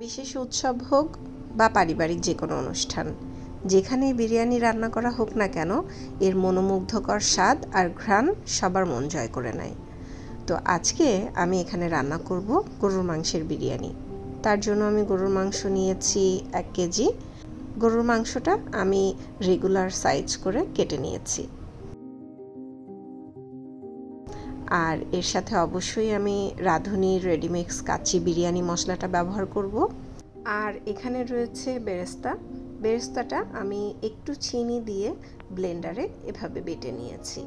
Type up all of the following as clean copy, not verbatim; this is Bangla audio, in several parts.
বিশেষ উৎসব হোক বা পারিবারিক যে কোনো অনুষ্ঠান, যেখানেই বিরিয়ানি রান্না করা হোক না কেন, এর মনোমুগ্ধকর স্বাদ আর ঘ্রাণ সবার মন জয় করে নেয়। তো আজকে আমি এখানে রান্না করব গরুর মাংসের বিরিয়ানি। তার জন্য আমি গরুর মাংস নিয়েছি 1 কেজি। গরুর মাংসটা আমি রেগুলার সাইজ করে কেটে নিয়েছি। আর এর সাথে অবশ্যই আমি রাঁধুনির রেডিমিক্স কাচ্চি বিরিয়ানি মশলাটা ব্যবহার করব। আর এখানে রয়েছে বেরেস্তা। বেরেস্তাটা আমি একটু চিনি দিয়ে ব্লেন্ডারে এভাবে বেটে নিয়েছি।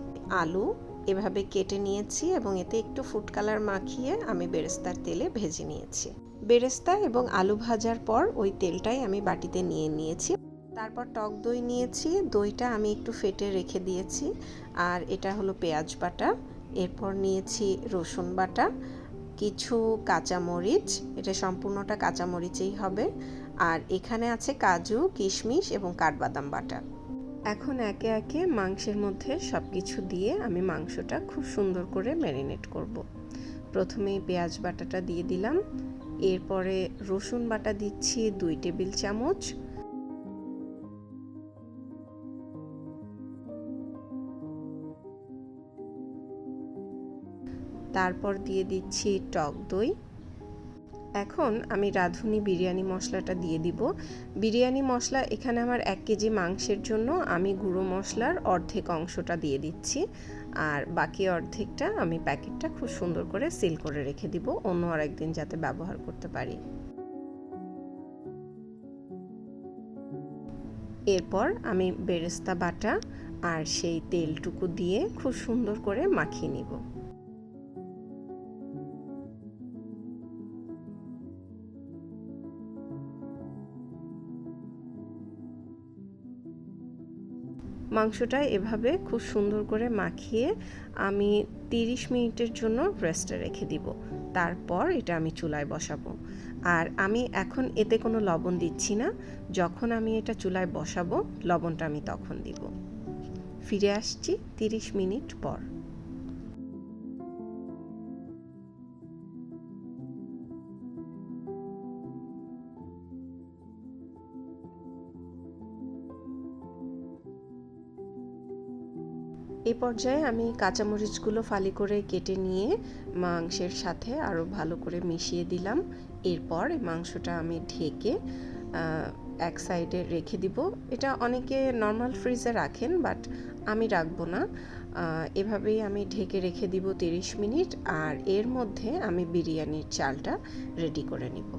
আলু এভাবে কেটে নিয়েছি এবং এতে একটু ফুড কালার মাখিয়ে আমি বেরেস্তার তেলে ভেজে নিয়েছি। বেরেস্তা এবং আলু ভাজার পর ওই তেলটাই আমি বাটিতে নিয়ে নিয়েছি। তারপর টক দই নিয়েছি, দইটা আমি একটু ফেটে রেখে দিয়েছি। আর এটা হলো পেঁয়াজ বাটা। এরপর নিয়েছি রসুন বাটা, কিছু কাঁচামরিচ, এটা সম্পূর্ণটা কাঁচামরিচেই হবে। আর এখানে আছে কাজু, কিশমিশ এবং কাঠবাদাম বাটা। এখন একে একে মাংসের মধ্যে সব কিছু দিয়ে আমি মাংসটা খুব সুন্দর করে ম্যারিনেট করব। প্রথমেই পেঁয়াজ বাটাটা দিয়ে দিলাম, এরপরে রসুন বাটা দিচ্ছি 2 টেবিল চামচ, তারপর দিয়ে দিচ্ছি টক দই। এখন আমি রাঁধুনি বিরিয়ানি মশলাটা দিয়ে দিব। বিরিয়ানি মশলা এখানে আমার 1 কেজি মাংসের জন্য আমি গুঁড়ো মশলার অর্ধেক অংশটা দিয়ে দিচ্ছি, আর বাকি অর্ধেকটা আমি প্যাকেটটা খুব সুন্দর করে সিল করে রেখে দিব অন্য আরেকদিন যাতে ব্যবহার করতে পারি। এরপর আমি বেরেস্তা বাটা আর সেই তেলটুকু দিয়ে খুব সুন্দর করে মাখিয়ে নিব। মাংসটা এভাবে খুব সুন্দর করে মাখিয়ে আমি 30 মিনিটের জন্য রেস্টে রেখে দিব। তারপর এটা আমি চুলায় বসাবো। আর আমি এখন এতে কোনো লবণ দিচ্ছি না, যখন আমি এটা চুলায় বসাবো লবণটা আমি তখন দিব। ফিরে আসছি 30 মিনিট পর। এই পর্যায়ে আমি কাঁচামরিচগুলো ফালি করে কেটে নিয়ে মাংসের সাথে আরও ভালো করে মিশিয়ে দিলাম। এরপর এই মাংসটা আমি ঢেকে এক সাইডে রেখে দিব। এটা অনেকে নর্মাল ফ্রিজে রাখেন, বাট আমি রাখবো না। এভাবেই আমি ঢেকে রেখে দিব 30 মিনিট। আর এর মধ্যে আমি বিরিয়ানির চালটা রেডি করে নিব।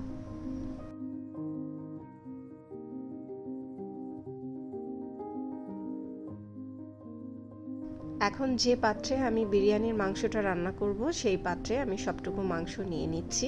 এখন যে পাত্রে আমি বিরিয়ানির মাংসটা রান্না করব সেই পাত্রে আমি সবটুকু মাংস নিয়ে নিচ্ছি।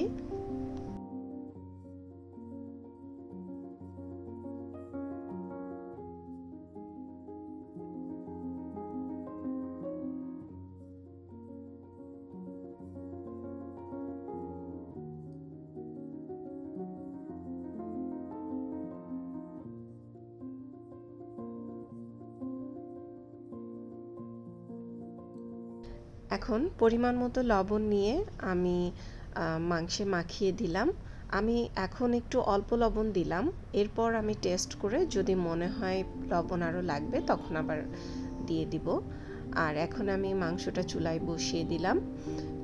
এখন পরিমাণ মতো লবণ নিয়ে আমি মাংসে মাখিয়ে দিলাম। আমি এখন একটু অল্প লবণ দিলাম, এরপর আমি টেস্ট করে যদি মনে হয় লবণ আরও লাগবে তখন আবার দিয়ে দিব। আর এখন আমি মাংসটা চুলায় বসিয়ে দিলাম।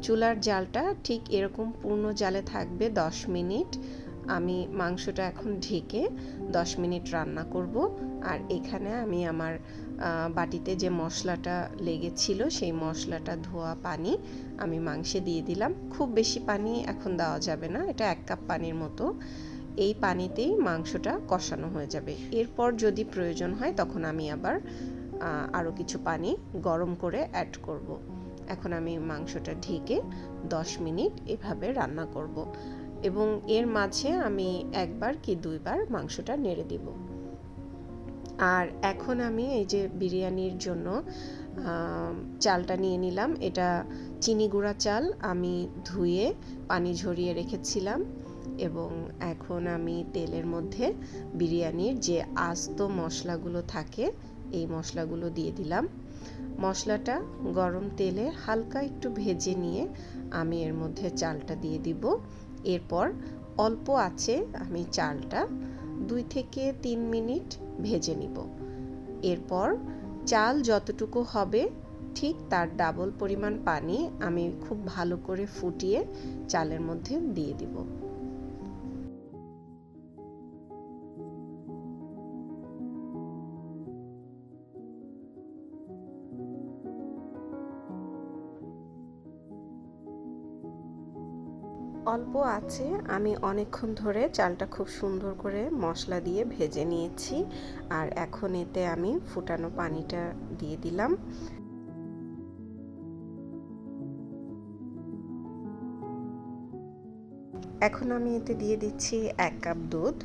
চুলার জালটা ঠিক এরকম পূর্ণ জালে থাকবে 10 মিনিট। আমি মাংসটা এখন ঢেকে 10 মিনিট রান্না করব। আর এখানে আমি আমার বাটিতে যে মশলাটা লেগেছিল সেই মশলাটা ধোয়া পানি আমি মাংসে দিয়ে দিলাম। খুব বেশি পানি এখন দেওয়া যাবে না, এটা 1 কাপ পানির মতো। এই পানিতেই মাংসটা কষানো হয়ে যাবে। এরপর যদি প্রয়োজন হয় তখন আমি আবার আরও কিছু পানি গরম করে অ্যাড করব। এখন আমি মাংসটা ঢেকে 10 মিনিট এভাবে রান্না করব এবং এর মাঝে আমি 1 বার কি 2 বার মাংসটা নেড়ে দিব। আর এখন আমি এই যে বিরিয়ানির জন্য চালটা নিয়ে নিলাম। এটা চিনি গুঁড়া চাল, আমি ধুয়ে পানি ঝরিয়ে রেখেছিলাম এবং এখন আমি তেলের মধ্যে বিরিয়ানির যে আস্ত মশলাগুলো থাকে এই মশলাগুলো দিয়ে দিলাম। মশলাটা গরম তেলে হালকা একটু ভেজে নিয়ে আমি এর মধ্যে চালটা দিয়ে দিব। এরপর অল্প আছে আমি চালটা 2 থেকে 3 মিনিট ভেজে নিব। এরপর চাল যতটুকু হবে ঠিক তার ডাবল পরিমাণ পানি আমি খুব ভালো করে ফুটিয়ে চালের মধ্যে দিয়ে দিব। অল্প আছে আমি অনেকক্ষণ ধরে চালটা খুব সুন্দর করে মশলা দিয়ে ভেজে নিয়েছি। আর এখন এতে আমি ফুটানো পানিটা দিয়ে দিলাম। এখন আমি এতে দিয়ে দিচ্ছি 1 কাপ দুধ।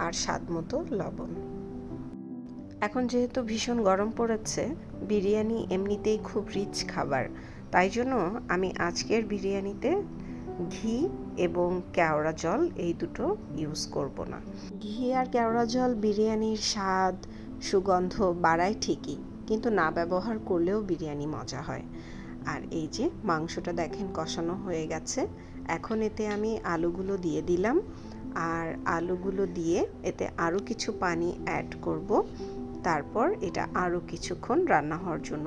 আর স্বাদ মতো লবণ। এখন যেহেতু ভীষণ গরম পড়েছে, বিরিয়ানি এমনিতেই খুব রিচ খাবার, তাই জন্য আমি আজকের বিরিয়ানিতে ঘি এবং কেওড়া জল এই দুটো ইউজ করব না। ঘি আর কেওড়া জল বিরিয়ানির স্বাদ সুগন্ধ বাড়ায় ঠিকই, কিন্তু না ব্যবহার করলেও বিরিয়ানি মজা হয়। আর এই যে মাংসটা দেখেন কষানো হয়ে গেছে। এখন এতে আমি আলুগুলো দিয়ে দিলাম। আর আলুগুলো দিয়ে এতে আরও কিছু পানি অ্যাড করব। তারপর এটা আরও কিছুক্ষণ রান্না হওয়ার জন্য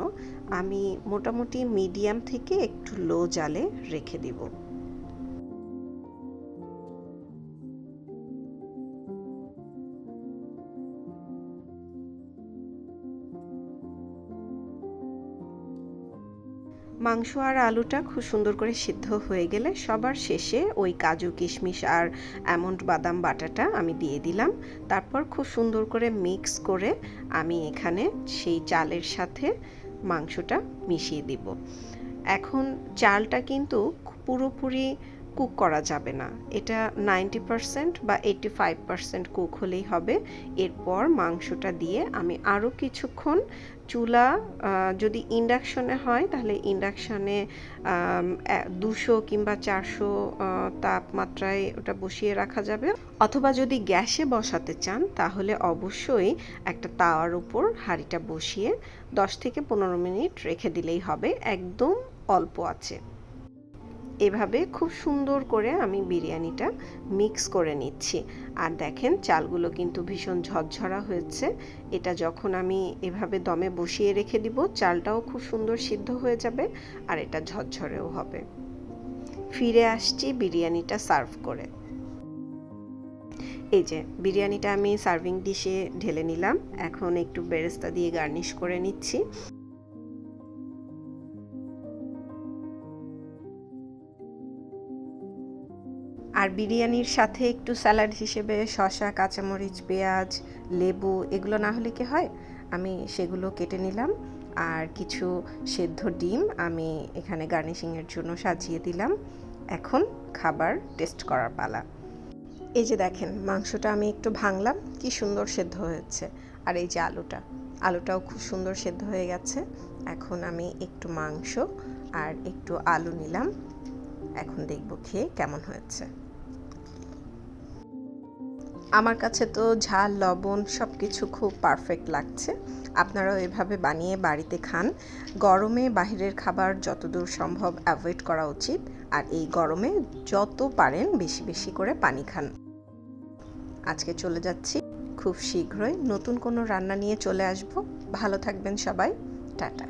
আমি মোটামুটি মিডিয়াম থেকে একটু লো জালে রেখে দিব। মাংস আর আলুটা খুব সুন্দর করে সিদ্ধ হয়ে গেলে সবার শেষে ওই কাজু কিশমিশ আর আমন্ড বাদাম বাটাটা আমি দিয়ে দিলাম। তারপর খুব সুন্দর করে মিক্স করে আমি এখানে সেই চালের সাথে মাংসটা মিশিয়ে দিব। এখন চালটা কিন্তু পুরোপুরি কুক করা যাবে না, এটা 90% বা 85% কুক হলেই হবে। এরপর মাংসটা দিয়ে আমি আরও কিছুক্ষণ চুলা, যদি ইন্ডাকশনে হয় তাহলে ইন্ডাকশনে 200 কিংবা 400 তাপমাত্রায় ওটা বসিয়ে রাখা যাবে। অথবা যদি গ্যাসে বসাতে চান তাহলে অবশ্যই একটা তাওয়ার উপর হাঁড়িটা বসিয়ে 10 থেকে 15 মিনিট রেখে দিলেই হবে, একদম অল্প আছে। এভাবে খুব সুন্দর করে আমি বিরিয়ানিটা মিক্স করে নিচ্ছি। আর দেখেন চালগুলো কিন্তু ভীষণ ঝরঝরা হয়েছে। এটা যখন আমি এভাবে দমে বসিয়ে রেখে দিব চালটাও খুব সুন্দর সিদ্ধ হয়ে যাবে আর এটা ঝরঝরেও হবে। ফিরে আসছি বিরিয়ানিটা সার্ভ করে। এই যে বিরিয়ানিটা আমি সার্ভিং ডিশে ঢেলে নিলাম। এখন একটু বেরেস্তা দিয়ে গার্নিশ করে নিচ্ছি। আর বিরিয়ানির সাথে একটু স্যালাড হিসেবে শসা, কাঁচামরিচ, পেঁয়াজ, লেবু এগুলো না হলে কি হয়, আমি সেগুলো কেটে নিলাম। আর কিছু সেদ্ধ ডিম আমি এখানে গার্নিশিংয়ের জন্য সাজিয়ে দিলাম। এখন খাবার টেস্ট করার পালা। এই যে দেখেন মাংসটা আমি একটু ভাঙলাম, কি সুন্দর সেদ্ধ হয়েছে। আর এই যে আলুটাও খুব সুন্দর সেদ্ধ হয়ে গেছে। এখন আমি একটু মাংস আর একটু আলু নিলাম। এখন দেখব খেয়ে কেমন হয়েছে। আমার কাছে তো ঝাল লবণ সব কিছু খুব পারফেক্ট লাগছে। আপনারাও এভাবে বানিয়ে বাড়িতে খান। গরমে বাহিরের খাবার যতদূর সম্ভব অ্যাভয়েড করা উচিত। আর এই গরমে যত পারেন বেশি বেশি করে পানি খান। আজকে চলে যাচ্ছি, খুব শীঘ্রই নতুন কোনো রান্না নিয়ে চলে আসব। ভালো থাকবেন সবাই, টাটা।